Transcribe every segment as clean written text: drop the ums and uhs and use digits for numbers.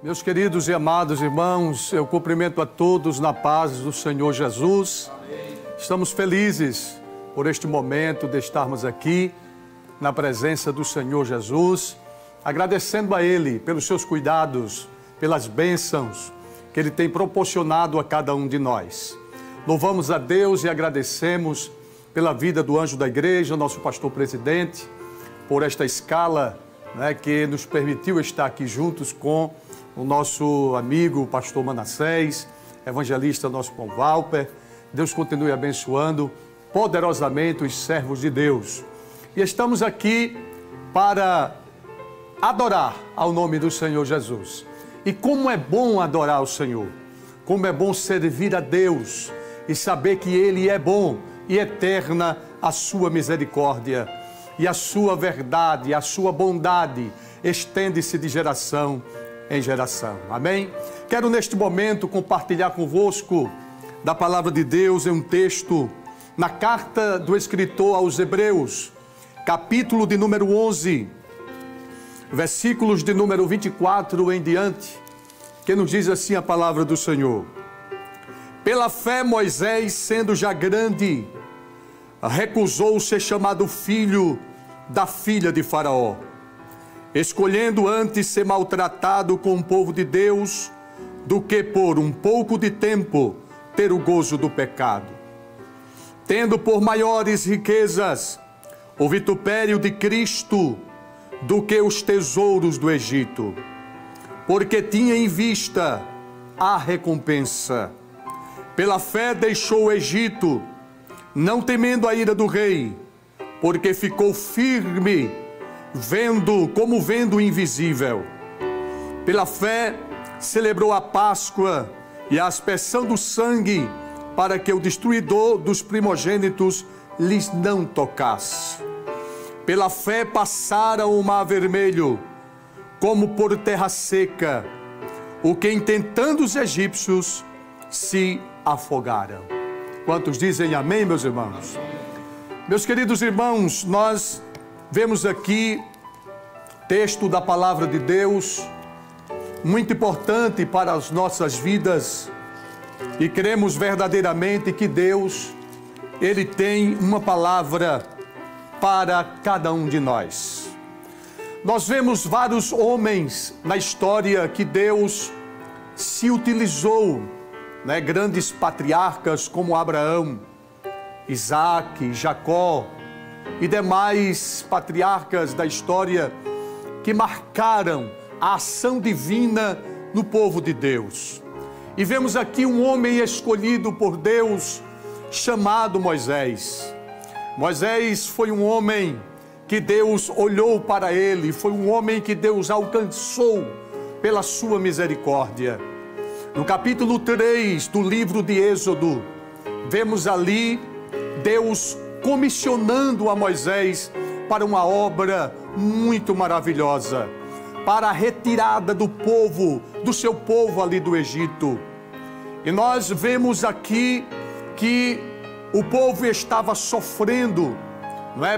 Meus queridos e amados irmãos, eu cumprimento a todos na paz do Senhor Jesus. Amém. Estamos felizes por este momento de estarmos aqui na presença do Senhor Jesus, agradecendo a Ele pelos seus cuidados, pelas bênçãos que Ele tem proporcionado a cada um de nós. Louvamos a Deus e agradecemos pela vida do anjo da igreja, nosso pastor presidente, por esta escala, que nos permitiu estar aqui juntos com o nosso amigo, o pastor Manassés, evangelista nosso Pão Valper. Deus continue abençoando poderosamente os servos de Deus. E estamos aqui para adorar ao nome do Senhor Jesus. E como é bom adorar o Senhor, como é bom servir a Deus e saber que Ele é bom e eterna a sua misericórdia e a sua verdade, a sua bondade estende-se de geração em geração. Amém? Quero neste momento compartilhar convosco da palavra de Deus em um texto na carta do escritor aos Hebreus, capítulo de número 11, versículos de número 24 em diante, que nos diz assim a palavra do Senhor. Pela fé Moisés, sendo já grande, recusou ser chamado filho da filha de Faraó, escolhendo antes ser maltratado com o povo de Deus, do que por um pouco de tempo ter o gozo do pecado. Tendo por maiores riquezas o vitupério de Cristo do que os tesouros do Egito, porque tinha em vista a recompensa. Pela fé deixou o Egito, não temendo a ira do rei, porque ficou firme, vendo o invisível. Pela fé celebrou a Páscoa e a aspersão do sangue, para que o destruidor dos primogênitos lhes não tocasse. Pela fé passaram o mar vermelho, como por terra seca, o que intentando os egípcios se afogaram. Quantos dizem amém, meus irmãos? Meus queridos irmãos, nós vemos aqui texto da palavra de Deus, muito importante para as nossas vidas, e cremos verdadeiramente que Deus, Ele tem uma palavra para cada um de nós. Nós vemos vários homens na história que Deus se utilizou, grandes patriarcas como Abraão, Isaac, Jacó e demais patriarcas da história que marcaram a ação divina no povo de Deus. E vemos aqui um homem escolhido por Deus, chamado Moisés. Moisés foi um homem que Deus olhou para ele, foi um homem que Deus alcançou pela sua misericórdia. No capítulo 3 do livro de Êxodo, vemos ali Deus comissionando a Moisés para uma obra muito maravilhosa, para a retirada do povo, do seu povo ali do Egito. E nós vemos aqui que o povo estava sofrendo,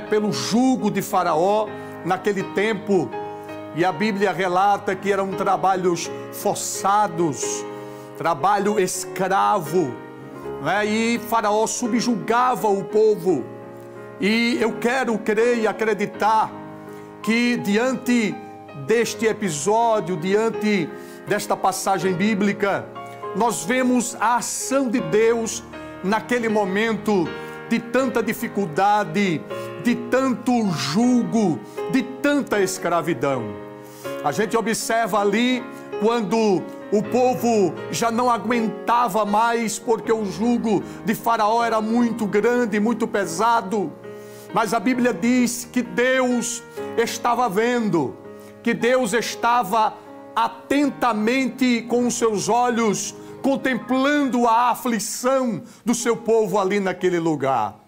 pelo jugo de Faraó naquele tempo, e a Bíblia relata que eram trabalhos forçados, trabalho escravo, e Faraó subjugava o povo. E eu quero crer e acreditar que diante deste episódio, diante desta passagem bíblica, nós vemos a ação de Deus naquele momento de tanta dificuldade, de tanto jugo, de tanta escravidão. A gente observa ali quando o povo já não aguentava mais, porque o jugo de Faraó era muito grande, muito pesado. Mas a Bíblia diz que Deus estava vendo, que Deus estava atentamente com os seus olhos, contemplando a aflição do seu povo ali naquele lugar.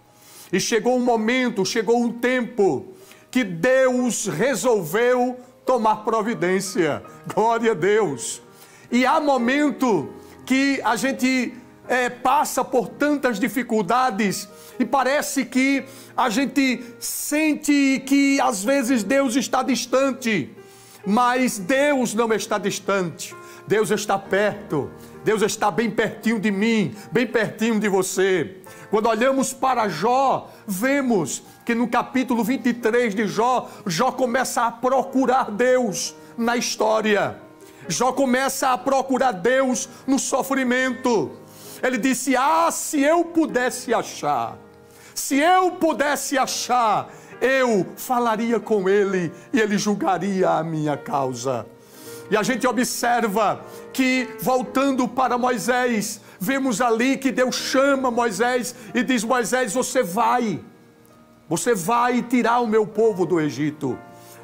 E chegou um momento, chegou um tempo, que Deus resolveu tomar providência. Glória a Deus. E há momento que a gente passa por tantas dificuldades e parece que a gente sente que às vezes Deus está distante. Mas Deus não está distante, Deus está perto, Deus está bem pertinho de mim, bem pertinho de você. Quando olhamos para Jó, vemos que no capítulo 23 de Jó, Jó começa a procurar Deus na história. Jó começa a procurar Deus no sofrimento. Ele disse: se eu pudesse achar, eu falaria com ele e ele julgaria a minha causa. E a gente observa que, voltando para Moisés, vemos ali que Deus chama Moisés e diz: Moisés, você vai tirar o meu povo do Egito.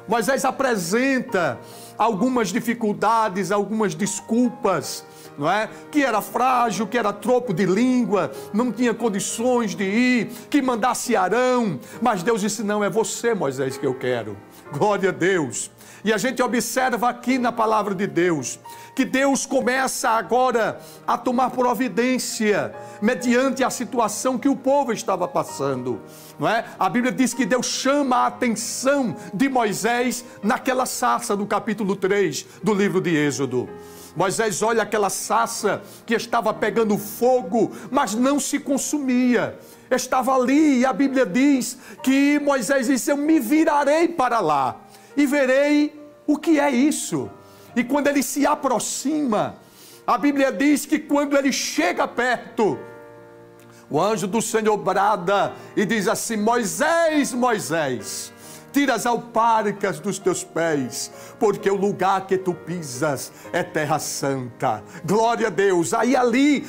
Moisés apresenta algumas dificuldades, algumas desculpas, não é? Que era frágil, que era troco de língua, não tinha condições de ir, que mandasse Arão. Mas Deus disse: não, é você, Moisés, que eu quero. Glória a Deus. E a gente observa aqui na palavra de Deus, que Deus começa agora a tomar providência, mediante a situação que o povo estava passando, não é? A Bíblia diz que Deus chama a atenção de Moisés naquela sarça do capítulo 3 do livro de Êxodo. Moisés olha aquela sarça que estava pegando fogo, mas não se consumia. Estava ali e a Bíblia diz que Moisés disse: eu me virarei para lá e verei o que é isso. E quando ele se aproxima, a Bíblia diz que quando ele chega perto, o anjo do Senhor brada e diz assim: Moisés, Moisés, tira as alparcas dos teus pés, porque o lugar que tu pisas é terra santa. Glória a Deus. Aí ali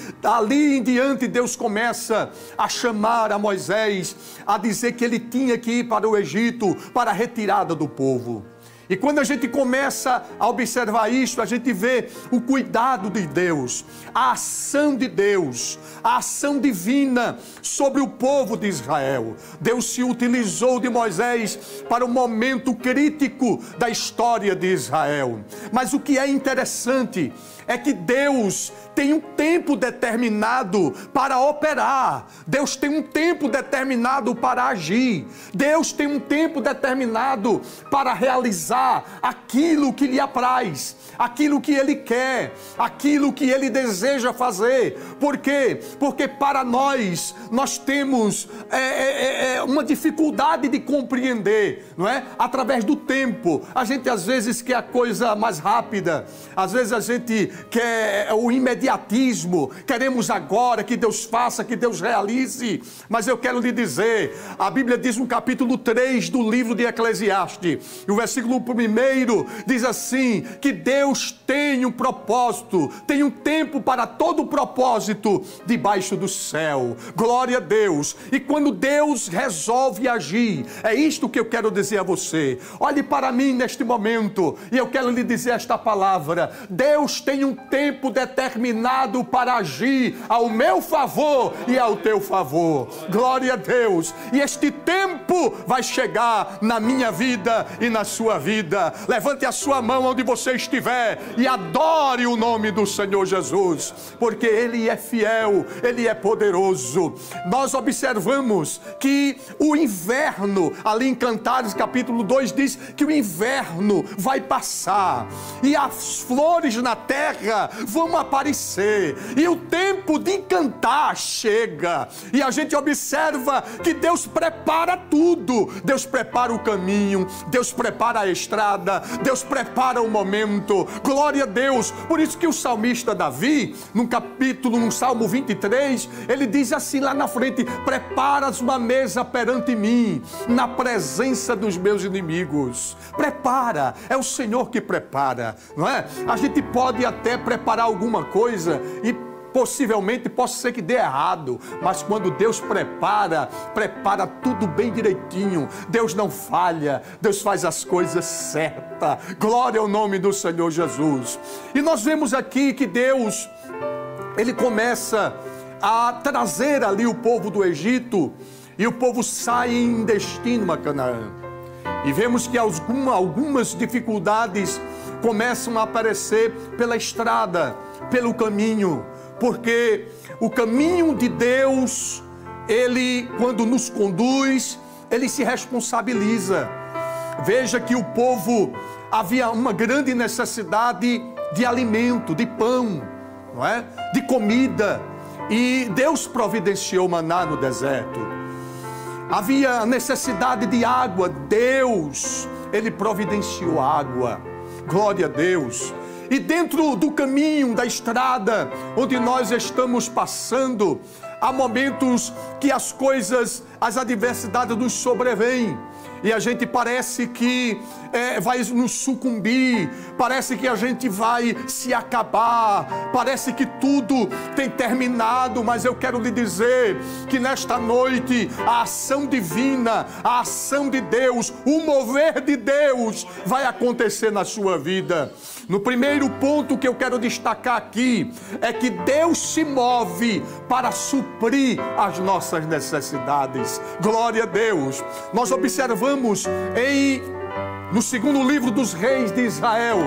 em diante, Deus começa a chamar a Moisés, a dizer que ele tinha que ir para o Egito, para a retirada do povo. E quando a gente começa a observar isso, a gente vê o cuidado de Deus, a ação de Deus, a ação divina sobre o povo de Israel. Deus se utilizou de Moisés para um momento crítico da história de Israel. Mas o que é interessante é que Deus tem um tempo determinado para operar. Deus tem um tempo determinado para agir. Deus tem um tempo determinado para realizar aquilo que lhe apraz, aquilo que Ele quer, aquilo que Ele deseja fazer. Por quê? Porque para nós temos uma dificuldade de compreender, não é? Através do tempo. A gente às vezes quer a coisa mais rápida, às vezes a gente quer o imediatismo, queremos agora que Deus faça, que Deus realize. Mas eu quero lhe dizer, a Bíblia diz no capítulo 3 do livro de Eclesiastes, o versículo 1 diz assim, que Deus tem um propósito, tem um tempo para todo propósito debaixo do céu. Glória a Deus. E quando Deus resolve agir, é isto que eu quero dizer a você. Olhe para mim neste momento e eu quero lhe dizer esta palavra: Deus tem um tempo determinado para agir ao meu favor e ao teu favor. Glória a Deus. E este tempo vai chegar na minha vida e na sua vida. Levante a sua mão onde você estiver e adore o nome do Senhor Jesus, porque Ele é fiel, Ele é poderoso. Nós observamos que o inverno, ali em Cantares capítulo 2, diz que o inverno vai passar e as flores na terra vão aparecer e o tempo de cantar chega. E a gente observa que Deus prepara tudo. Deus prepara o caminho, Deus prepara a estrada, Deus prepara o momento. Glória a Deus. Por isso que o salmista Davi, no Salmo 23, ele diz assim lá na frente: preparas uma mesa perante mim, na presença dos meus inimigos. Prepara, é o Senhor que prepara, não é? A gente pode até preparar alguma coisa e possivelmente possa ser que dê errado, mas quando Deus prepara tudo bem direitinho. Deus não falha, Deus faz as coisas certas. Glória ao nome do Senhor Jesus. E nós vemos aqui que Deus, Ele começa a trazer ali o povo do Egito, e o povo sai em destino a Canaã. E vemos que algumas dificuldades começam a aparecer pela estrada, pelo caminho, porque o caminho de Deus, Ele, quando nos conduz, Ele se responsabiliza. Veja que o povo havia uma grande necessidade de alimento, de pão, não é? De comida. E Deus providenciou maná no deserto. Havia necessidade de água. Deus, Ele providenciou água. Glória a Deus. E dentro do caminho, da estrada, onde nós estamos passando, há momentos que as coisas, as adversidades nos sobrevêm. E a gente parece que vai nos sucumbir, parece que a gente vai se acabar, parece que tudo tem terminado, mas eu quero lhe dizer que nesta noite a ação divina, a ação de Deus, o mover de Deus vai acontecer na sua vida. No primeiro ponto que eu quero destacar aqui, é que Deus se move para suprir as nossas necessidades. Glória a Deus. Nós observamos no segundo livro dos reis de Israel,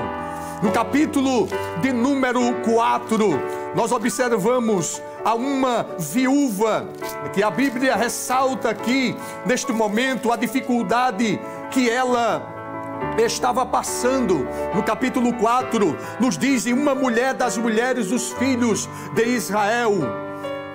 no capítulo de número 4, nós observamos a uma viúva, que a Bíblia ressalta aqui, neste momento, a dificuldade que ela estava passando. No capítulo 4, nos diz: uma mulher das mulheres dos filhos de Israel,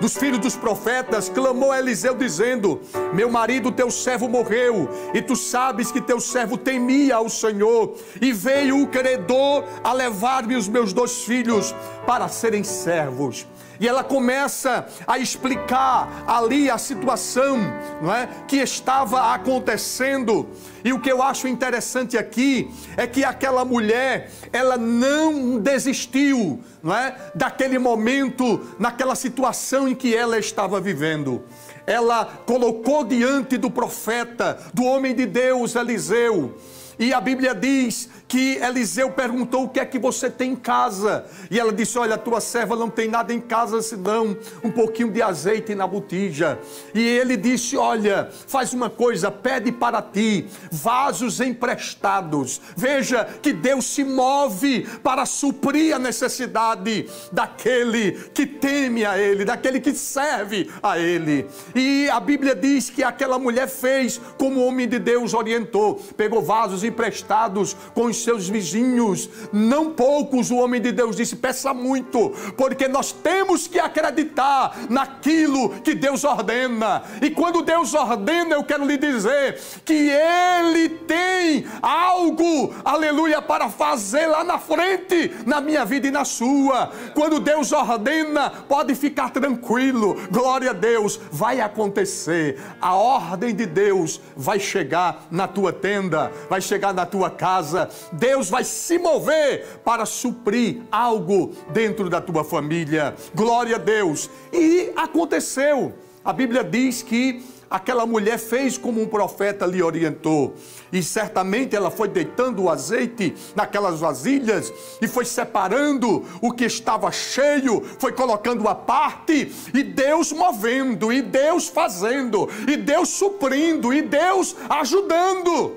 dos filhos dos profetas, clamou a Eliseu dizendo: meu marido, teu servo, morreu, e tu sabes que teu servo temia ao Senhor, e veio o credor a levar-me os meus 2 filhos para serem servos. E ela começa a explicar ali a situação, não é, que estava acontecendo. E o que eu acho interessante aqui é que aquela mulher, ela não desistiu, não é, daquele momento, naquela situação em que ela estava vivendo. Ela colocou diante do profeta, do homem de Deus, Eliseu. E a Bíblia diz que Eliseu perguntou: o que é que você tem em casa? E ela disse: olha, a tua serva não tem nada em casa senão um pouquinho de azeite na botija. E ele disse: olha, faz uma coisa, pede para ti vasos emprestados. Veja que Deus se move para suprir a necessidade daquele que teme a Ele, daquele que serve a Ele. E a Bíblia diz que aquela mulher fez como o homem de Deus orientou, pegou vasos emprestados com os seus vizinhos. Não poucos, o homem de Deus disse: peça muito, porque nós temos que acreditar naquilo que Deus ordena. E quando Deus ordena, eu quero lhe dizer que Ele tem algo, aleluia, para fazer lá na frente, na minha vida e na sua. Quando Deus ordena, pode ficar tranquilo, glória a Deus, vai acontecer. A ordem de Deus vai chegar na tua tenda, vai chegar na tua casa. Deus vai se mover para suprir algo dentro da tua família. Glória a Deus. E aconteceu. A Bíblia diz que aquela mulher fez como um profeta lhe orientou. E certamente ela foi deitando o azeite naquelas vasilhas e foi separando o que estava cheio, foi colocando à parte, e Deus movendo, e Deus fazendo, e Deus suprindo, e Deus ajudando.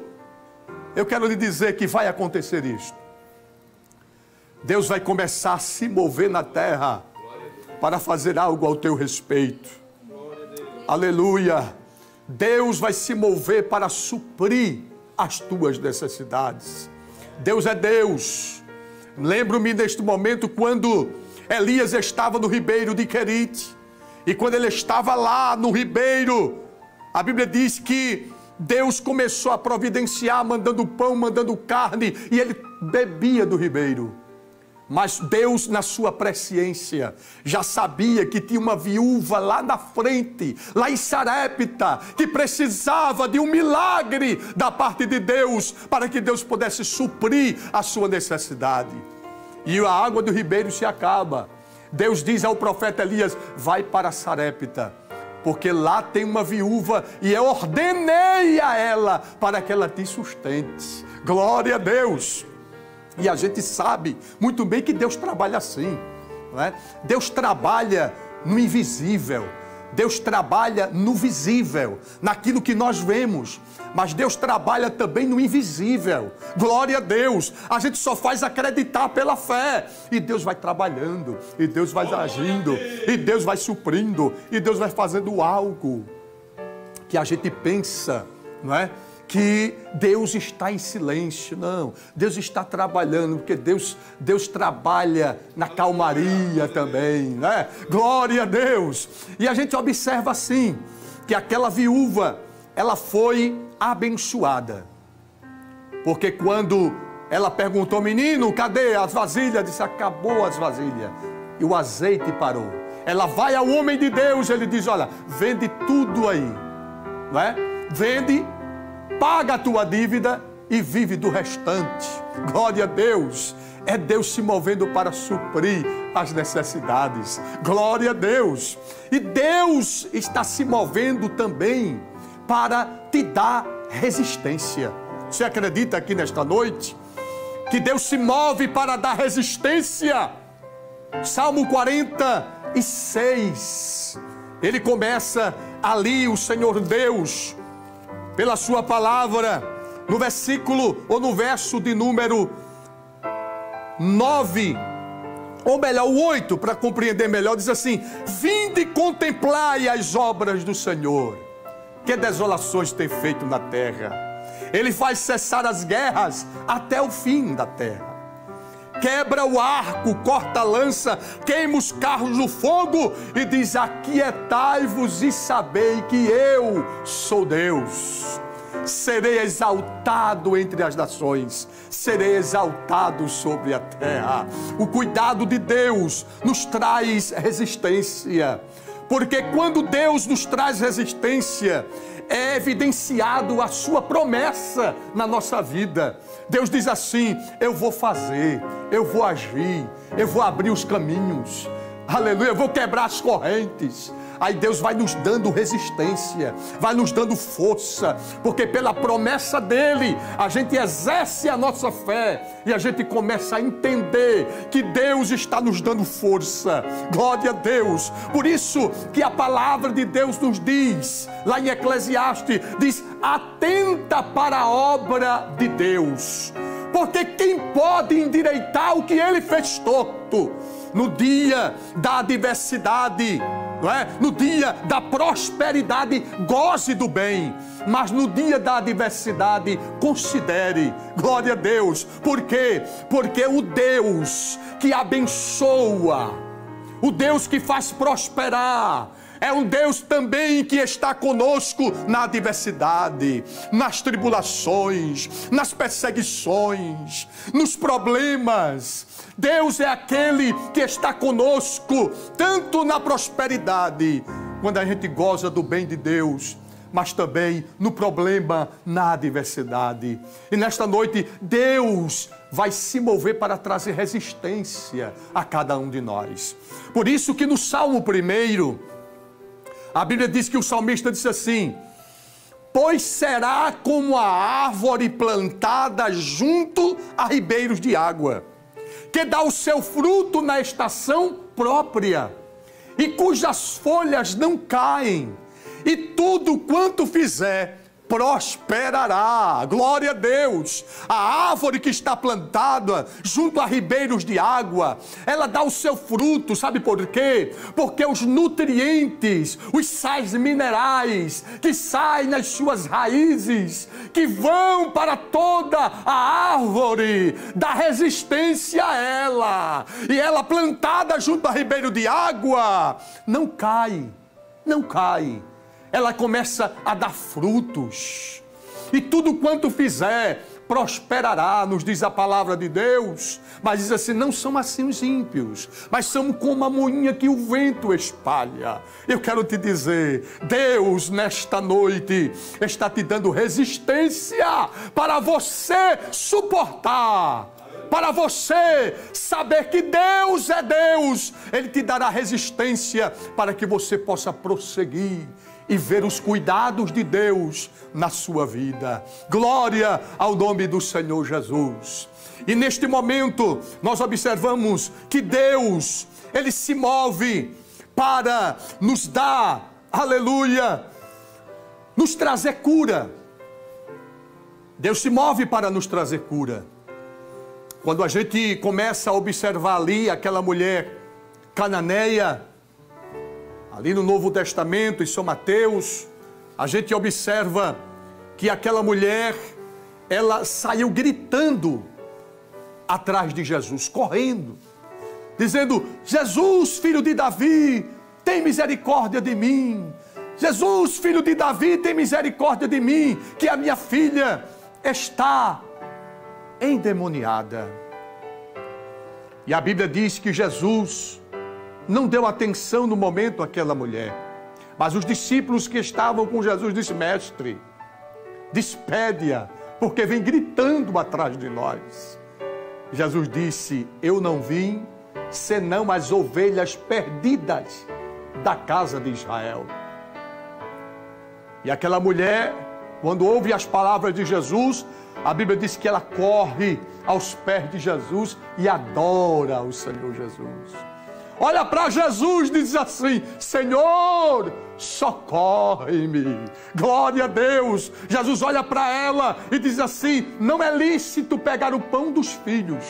Eu quero lhe dizer que vai acontecer isso. Deus vai começar a se mover na terra para fazer algo ao teu respeito. Aleluia. Deus vai se mover para suprir as tuas necessidades. Deus é Deus. Lembro-me neste momento quando Elias estava no ribeiro de Querite. E quando ele estava lá no ribeiro, a Bíblia diz que Deus começou a providenciar, mandando pão, mandando carne, e ele bebia do ribeiro. Mas Deus, na sua presciência, já sabia que tinha uma viúva lá na frente, lá em Sarepta, que precisava de um milagre da parte de Deus, para que Deus pudesse suprir a sua necessidade. E a água do ribeiro se acaba. Deus diz ao profeta Elias: vai para Sarepta, porque lá tem uma viúva e eu ordenei a ela para que ela te sustente. Glória a Deus. E a gente sabe muito bem que Deus trabalha assim, não é? Deus trabalha no invisível, Deus trabalha no visível, naquilo que nós vemos, mas Deus trabalha também no invisível. Glória a Deus. A gente só faz acreditar pela fé, e Deus vai trabalhando, e Deus vai agindo, e Deus vai suprindo, e Deus vai fazendo algo que a gente pensa, não é? que Deus está em silêncio. Não, Deus está trabalhando, porque Deus trabalha na calmaria também, né? Glória a Deus! E a gente observa assim, que aquela viúva, ela foi abençoada. Porque quando ela perguntou, menino, cadê as vasilhas? Disse, acabou as vasilhas. E o azeite parou. Ela vai ao homem de Deus, ele diz, olha, vende tudo aí, não é? Vende, paga a tua dívida e vive do restante. Glória a Deus. É Deus se movendo para suprir as necessidades. Glória a Deus. E Deus está se movendo também para te dar resistência. Você acredita aqui nesta noite que Deus se move para dar resistência? Salmo 46, ele começa ali, o Senhor Deus, pela sua palavra, no versículo, ou no verso de número 9, ou melhor, o 8, para compreender melhor, diz assim, vinde e contemplai as obras do Senhor, que desolações tem feito na terra. Ele faz cessar as guerras até o fim da terra. Quebra o arco, corta a lança, queima os carros no fogo e diz, aquietai-vos e sabei que eu sou Deus. Serei exaltado entre as nações, serei exaltado sobre a terra. O cuidado de Deus nos traz resistência, porque quando Deus nos traz resistência, é evidenciado a sua promessa na nossa vida. Deus diz assim, eu vou fazer, eu vou agir, eu vou abrir os caminhos, aleluia, eu vou quebrar as correntes. Aí Deus vai nos dando resistência, vai nos dando força, porque pela promessa dEle, a gente exerce a nossa fé e a gente começa a entender que Deus está nos dando força. Glória a Deus. Por isso que a palavra de Deus nos diz, lá em Eclesiastes, diz, atenta para a obra de Deus, porque quem pode endireitar o que Ele fez torto? No dia da adversidade, não é? No dia da prosperidade, goze do bem, mas no dia da adversidade, considere. Glória a Deus. Por quê? Porque o Deus que abençoa, o Deus que faz prosperar, é um Deus também que está conosco na adversidade, nas tribulações, nas perseguições, nos problemas. Deus é aquele que está conosco, tanto na prosperidade, quando a gente goza do bem de Deus, mas também no problema, na adversidade. E nesta noite, Deus vai se mover para trazer resistência a cada um de nós. Por isso que no Salmo 1, a Bíblia diz que o salmista disse assim, pois será como a árvore plantada junto a ribeiros de água, que dá o seu fruto na estação própria, e cujas folhas não caem, e tudo quanto fizer prosperará. Glória a Deus. A árvore que está plantada junto a ribeiros de água, ela dá o seu fruto, sabe por quê? Porque os nutrientes, os sais minerais que saem nas suas raízes, que vão para toda a árvore, dá resistência a ela. E ela plantada junto a ribeiro de água, não cai, não cai. Ela começa a dar frutos, e tudo quanto fizer prosperará, nos diz a palavra de Deus. Mas diz assim, não são assim os ímpios, mas são como a moinha que o vento espalha. Eu quero te dizer, Deus nesta noite está te dando resistência para você suportar, para você saber que Deus é Deus. Ele te dará resistência para que você possa prosseguir e ver os cuidados de Deus na sua vida. Glória ao nome do Senhor Jesus. E neste momento nós observamos que Deus, Ele se move para nos dar, aleluia, nos trazer cura. Deus se move para nos trazer cura. Quando a gente começa a observar ali aquela mulher cananeia, ali no Novo Testamento, em São Mateus, a gente observa que aquela mulher, ela saiu gritando atrás de Jesus, correndo, dizendo: Jesus, filho de Davi, tem misericórdia de mim. Jesus, filho de Davi, tem misericórdia de mim, que a minha filha está endemoniada. E a Bíblia diz que Jesus não deu atenção no momento àquela mulher, mas os discípulos que estavam com Jesus disseram: mestre, despede-a, porque vem gritando atrás de nós. Jesus disse: eu não vim senão as ovelhas perdidas da casa de Israel. E aquela mulher, quando ouve as palavras de Jesus, a Bíblia diz que ela corre aos pés de Jesus e adora o Senhor Jesus. Olha para Jesus e diz assim: Senhor, socorre-me. Glória a Deus. Jesus olha para ela e diz assim: não é lícito pegar o pão dos filhos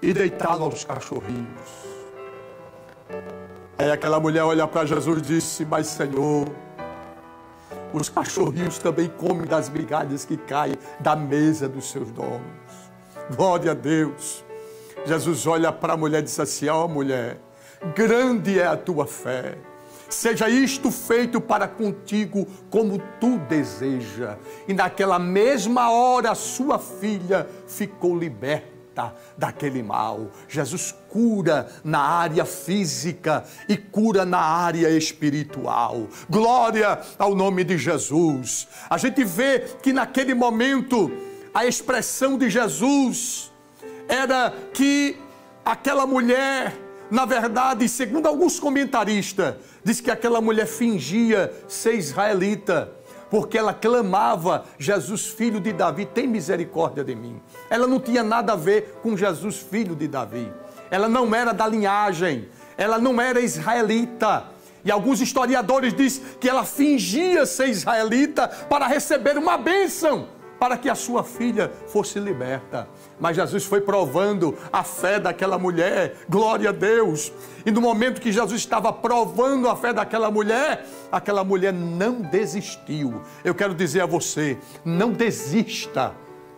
e deitá-lo aos cachorrinhos. Aí aquela mulher olha para Jesus e disse: mas Senhor, os cachorrinhos também comem das migalhas que caem da mesa dos seus donos. Glória a Deus. Jesus olha para a mulher e diz assim: ó mulher, grande é a tua fé. Seja isto feito para contigo como tu deseja. E naquela mesma hora a sua filha ficou liberta daquele mal. Jesus cura na área física e cura na área espiritual. Glória ao nome de Jesus. A gente vê que naquele momento a expressão de Jesus era que aquela mulher, na verdade, segundo alguns comentaristas, diz que aquela mulher fingia ser israelita, porque ela clamava: Jesus, filho de Davi, tem misericórdia de mim. Ela não tinha nada a ver com Jesus, filho de Davi. Ela não era da linhagem, ela não era israelita. E alguns historiadores dizem que ela fingia ser israelita para receber uma bênção, para que a sua filha fosse liberta. Mas Jesus foi provando a fé daquela mulher, glória a Deus. E no momento que Jesus estava provando a fé daquela mulher não desistiu. Eu quero dizer a você: não desista,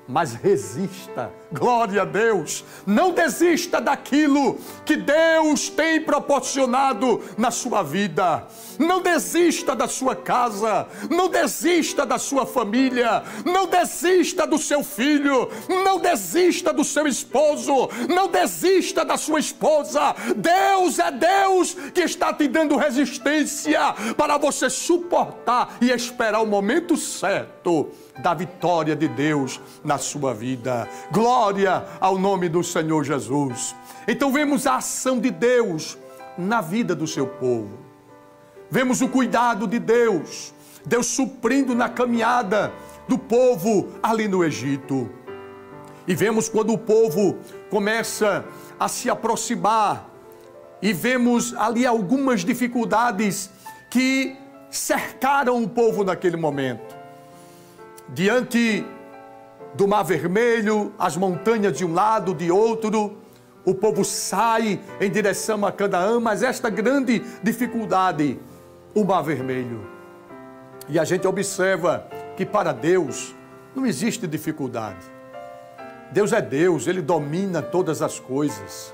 mas resista. Glória a Deus. Não desista daquilo que Deus tem proporcionado na sua vida. Não desista da sua casa. Não desista da sua família. Não desista do seu filho. Não desista do seu esposo. Não desista da sua esposa. Deus é Deus que está te dando resistência para você suportar e esperar o momento certo da vitória de Deus na sua vida. Glória ao nome do Senhor Jesus. Então vemos a ação de Deus na vida do seu povo. Vemos o cuidado de Deus, Deus suprindo na caminhada do povo ali no Egito. E vemos quando o povo começa a se aproximar, e vemos ali algumas dificuldades que cercaram o povo naquele momento. Diante do Mar Vermelho, as montanhas de um lado, de outro, o povo sai em direção a Canaã, mas esta grande dificuldade, o Mar Vermelho. E a gente observa que para Deus não existe dificuldade. Deus é Deus, Ele domina todas as coisas.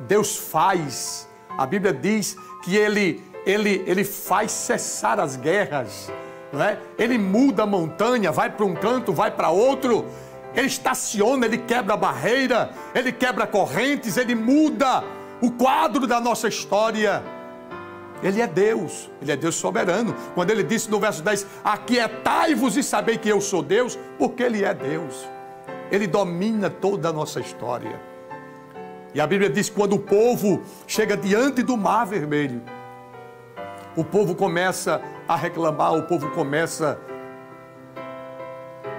Deus faz, a Bíblia diz que Ele faz cessar as guerras. Não é? Ele muda a montanha, vai para um canto, vai para outro. Ele estaciona, Ele quebra a barreira, Ele quebra correntes, Ele muda o quadro da nossa história. Ele é Deus soberano. Quando Ele disse no verso 10, aquietai-vos e sabei que eu sou Deus, porque Ele é Deus. Ele domina toda a nossa história. E a Bíblia diz que quando o povo chega diante do Mar Vermelho, o povo começa a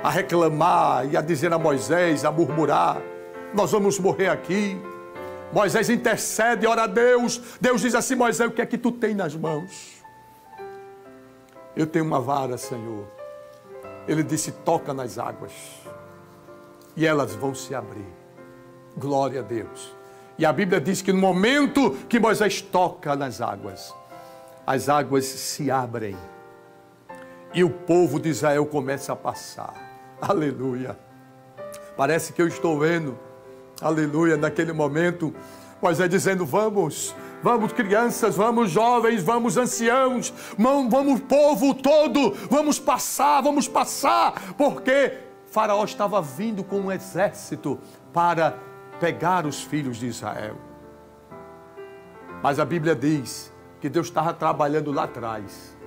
reclamar, e a dizer a Moisés, a murmurar: nós vamos morrer aqui. Moisés intercede, ora a Deus. Deus diz assim: Moisés, o que é que tu tem nas mãos? Eu tenho uma vara, Senhor. Ele disse: toca nas águas e elas vão se abrir. Glória a Deus. E a Bíblia diz que no momento que Moisés toca nas águas, as águas se abrem. e o povo de Israel começa a passar. Aleluia. Parece que eu estou vendo, aleluia, naquele momento, Moisés dizendo: vamos crianças, vamos jovens, vamos anciãos, vamos povo todo, vamos passar, porque Faraó estava vindo com um exército para pegar os filhos de Israel. Mas a Bíblia diz que Deus estava trabalhando lá atrás.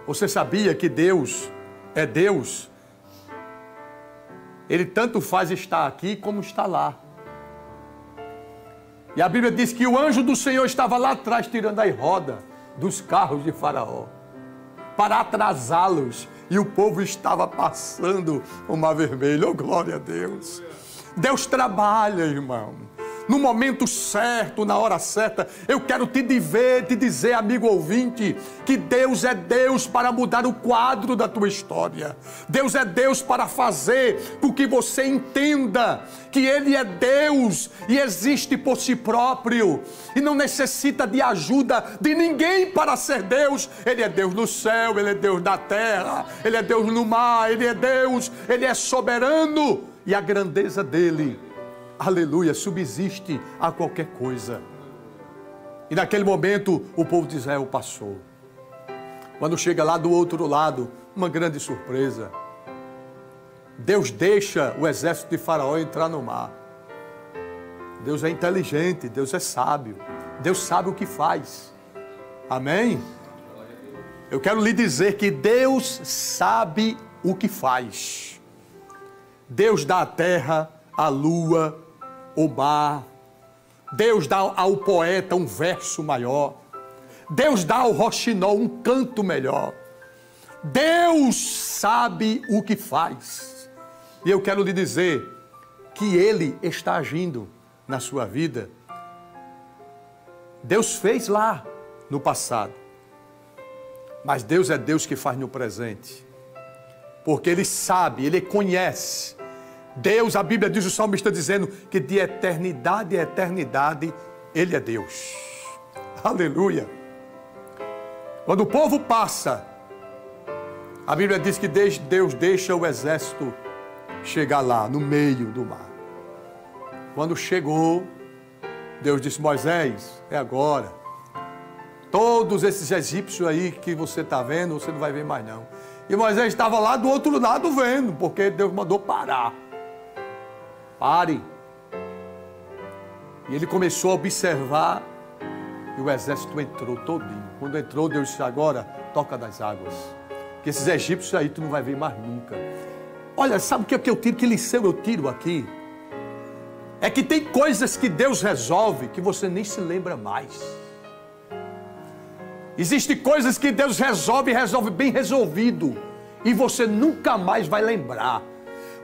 Você sabia que Deus é Deus? Ele tanto faz estar aqui como está lá. E a Bíblia diz que o anjo do Senhor estava lá atrás tirando a roda dos carros de Faraó para atrasá-los. E o povo estava passando o Mar Vermelho. Oh, glória a Deus. Deus trabalha, irmão. No momento certo, na hora certa. Eu quero te dizer, amigo ouvinte, que Deus é Deus para mudar o quadro da tua história. Deus é Deus para fazer com que você entenda que Ele é Deus e existe por si próprio. E não necessita de ajuda de ninguém para ser Deus. Ele é Deus no céu, Ele é Deus na terra, Ele é Deus no mar, Ele é Deus, Ele é soberano. E a grandeza dEle, aleluia, subsiste a qualquer coisa. E naquele momento o povo de Israel passou. Quando chega lá do outro lado, uma grande surpresa. Deus deixa o exército de Faraó entrar no mar. Deus é inteligente, Deus é sábio. Deus sabe o que faz. Amém? Eu quero lhe dizer que Deus sabe o que faz. Deus dá a terra, a lua, o mar. Deus dá ao poeta um verso maior. Deus dá ao roxinol um canto melhor. Deus sabe o que faz. E eu quero lhe dizer que Ele está agindo na sua vida. Deus fez lá no passado. Mas Deus é Deus que faz no presente. Porque Ele sabe, Ele conhece. Deus, a Bíblia diz, o salmista dizendo que de eternidade a eternidade Ele é Deus. Aleluia. Quando o povo passa, a Bíblia diz que Deus deixa o exército chegar lá, no meio do mar. Quando chegou, Deus disse: Moisés, é agora. Todos esses egípcios aí que você está vendo, você não vai ver mais não. E Moisés estava lá do outro lado vendo, porque Deus mandou parar. Pare. E ele começou a observar e o exército entrou todinho. Quando entrou, Deus disse: agora toca das águas, que esses egípcios aí tu não vai ver mais nunca. Olha, sabe o que eu tiro? Que lição eu tiro aqui? É que tem coisas que Deus resolve que você nem se lembra mais. Existem coisas que Deus resolve bem resolvido, e você nunca mais vai lembrar.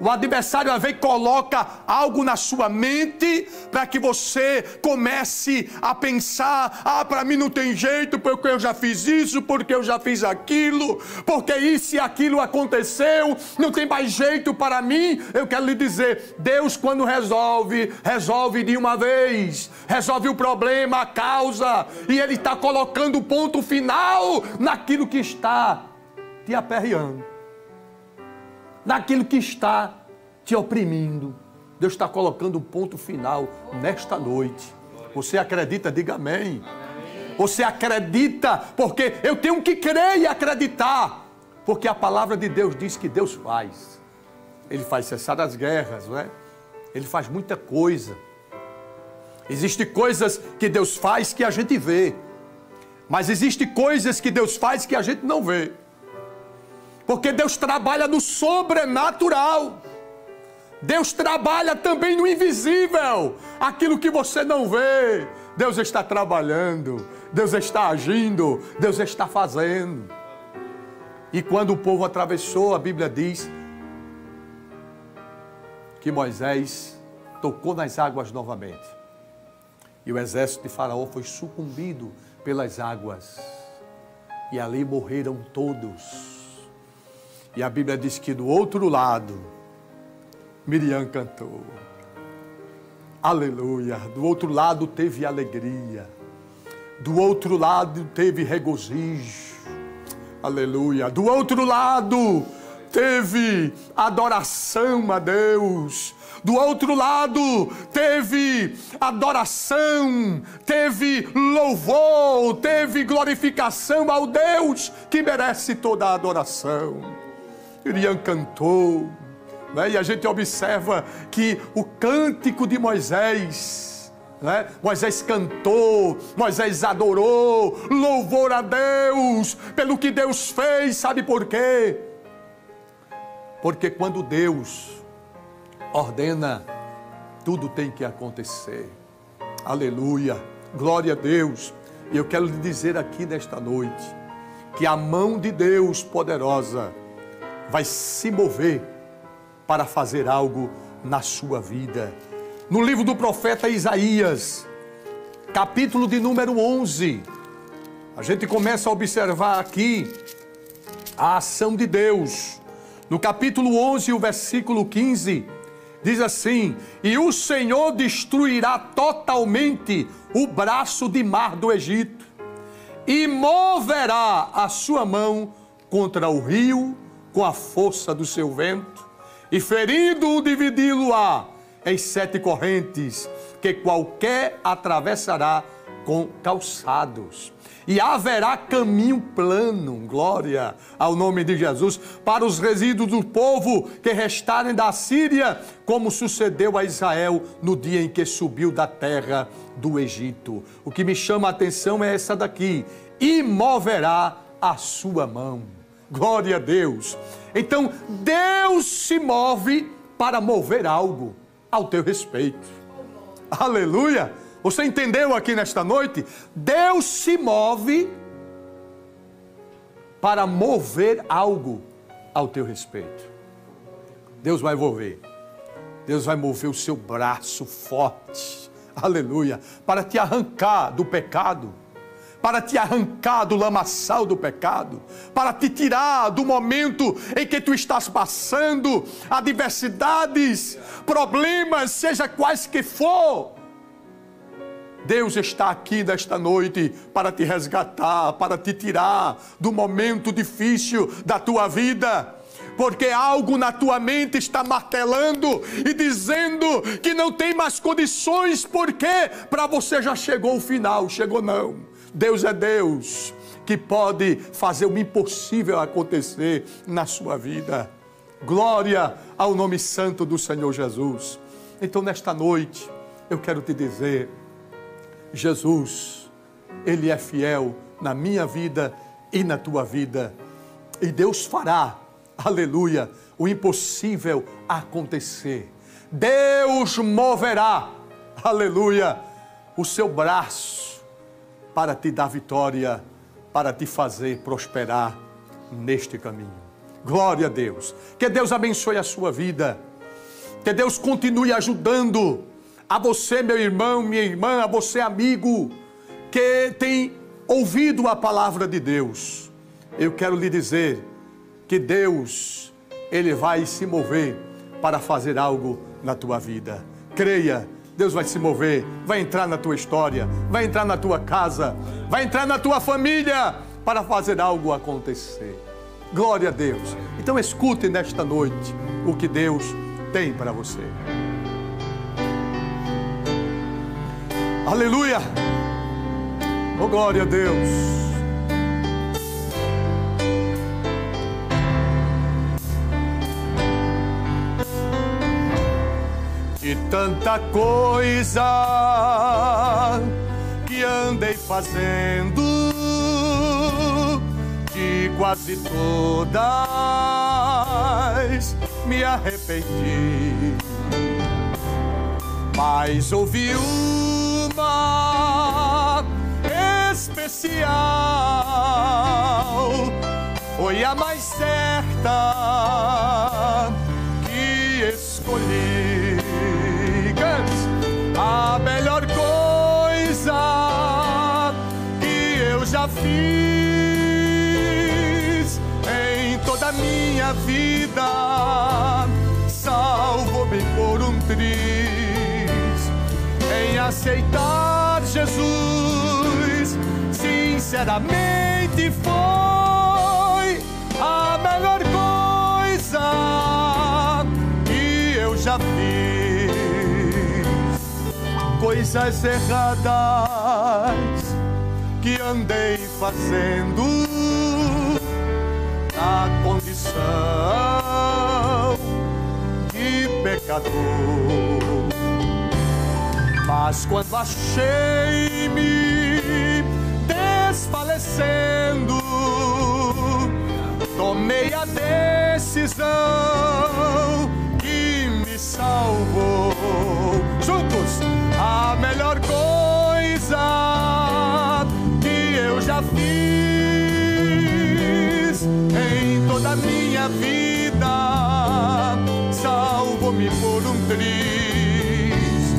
O adversário às vezes coloca algo na sua mente para que você comece a pensar: ah, para mim não tem jeito, porque eu já fiz isso, porque eu já fiz aquilo, porque isso e aquilo aconteceu, não tem mais jeito para mim. Eu quero lhe dizer, Deus quando resolve de uma vez, resolve o problema, a causa, e Ele está colocando o ponto final naquilo que está te aperreando, naquilo que está te oprimindo. Deus está colocando um ponto final nesta noite. Você acredita? Diga amém. Você acredita? Porque eu tenho que crer e acreditar. Porque a palavra de Deus diz que Deus faz. Ele faz cessar as guerras, não é? Ele faz muita coisa. Existem coisas que Deus faz que a gente vê. Mas existem coisas que Deus faz que a gente não vê. Porque Deus trabalha no sobrenatural. Deus trabalha também no invisível. Aquilo que você não vê, Deus está trabalhando, Deus está agindo, Deus está fazendo. E quando o povo atravessou, a Bíblia diz que Moisés tocou nas águas novamente. E o exército de Faraó foi sucumbido pelas águas. E ali morreram todos. E a Bíblia diz que do outro lado, Miriam cantou. Aleluia. Do outro lado teve alegria. Do outro lado teve regozijo. Aleluia. Do outro lado, teve adoração a Deus. Do outro lado, teve adoração, teve louvor, teve glorificação ao Deus que merece toda a adoração. Miriam cantou, né? E a gente observa que o cântico de Moisés, né? Moisés cantou, Moisés adorou, louvor a Deus pelo que Deus fez. Sabe por quê? Porque quando Deus ordena, tudo tem que acontecer. Aleluia, glória a Deus. E eu quero lhe dizer aqui nesta noite, que a mão de Deus poderosa vai se mover para fazer algo na sua vida. No livro do profeta Isaías, capítulo de número 11, a gente começa a observar aqui a ação de Deus. No capítulo 11, o versículo 15, diz assim: e o Senhor destruirá totalmente o braço de mar do Egito, e moverá a sua mão contra o rio com a força do seu vento, e ferindo-o, dividi-lo-á em 7 correntes, que qualquer atravessará com calçados. E haverá caminho plano, glória ao nome de Jesus, para os resíduos do povo que restarem da Síria, como sucedeu a Israel no dia em que subiu da terra do Egito. O que me chama a atenção é essa daqui: e moverá a sua mão. Glória a Deus. Então, Deus se move para mover algo ao teu respeito. Aleluia. Você entendeu aqui nesta noite? Deus se move para mover algo ao teu respeito. Deus vai mover. Deus vai mover o seu braço forte. Aleluia. Para te arrancar do pecado. Para te arrancar do lamaçal do pecado, para te tirar do momento em que tu estás passando, adversidades, problemas, seja quais que for. Deus está aqui nesta noite para te resgatar, para te tirar do momento difícil da tua vida. Porque algo na tua mente está martelando e dizendo que não tem mais condições, porque para você já chegou o final. Chegou não. Deus é Deus que pode fazer o impossível acontecer na sua vida. Glória ao nome santo do Senhor Jesus. Então nesta noite eu quero te dizer, Jesus, Ele é fiel na minha vida e na tua vida. E Deus fará, aleluia, o impossível acontecer. Deus moverá, aleluia, o seu braço para te dar vitória, para te fazer prosperar neste caminho. Glória a Deus. Que Deus abençoe a sua vida. Que Deus continue ajudando a você, meu irmão, minha irmã, a você, amigo, que tem ouvido a palavra de Deus. Eu quero lhe dizer que Deus, Ele vai se mover para fazer algo na tua vida. Creia. Deus vai se mover, vai entrar na tua história, vai entrar na tua casa, vai entrar na tua família para fazer algo acontecer. Glória a Deus. Então escute nesta noite o que Deus tem para você. Aleluia! Oh, glória a Deus! E tanta coisa que andei fazendo, de quase todas me arrependi, mas houve uma especial, foi a mais certa que escolhi. A melhor coisa que eu já fiz em toda a minha vida, salvou-me por um triz, em aceitar Jesus, sinceramente foi coisas erradas que andei fazendo, na condição de pecador. Mas quando achei-me desfalecendo, tomei a decisão que me salvou. Juntos, a melhor coisa que eu já fiz em toda a minha vida, salvou-me por um triz,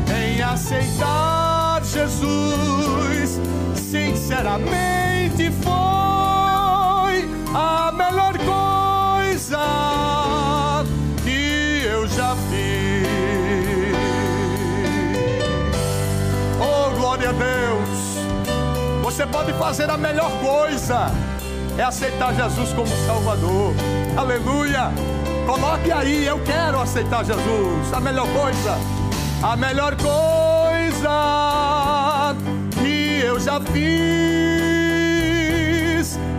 em aceitar Jesus. Sinceramente foi a melhor coisa que eu já fiz. Oh, glória a Deus! Você pode fazer a melhor coisa, é aceitar Jesus como Salvador. Aleluia! Coloque aí, eu quero aceitar Jesus. A melhor coisa que eu já fiz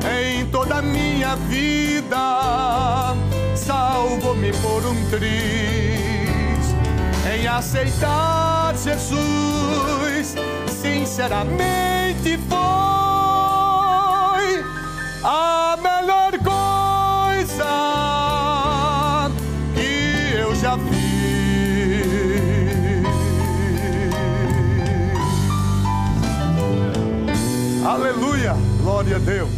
em toda a minha vida, salvou-me por um triz, em aceitar Jesus. Sinceramente foi a melhor coisa que eu já fiz. Aleluia, glória a Deus.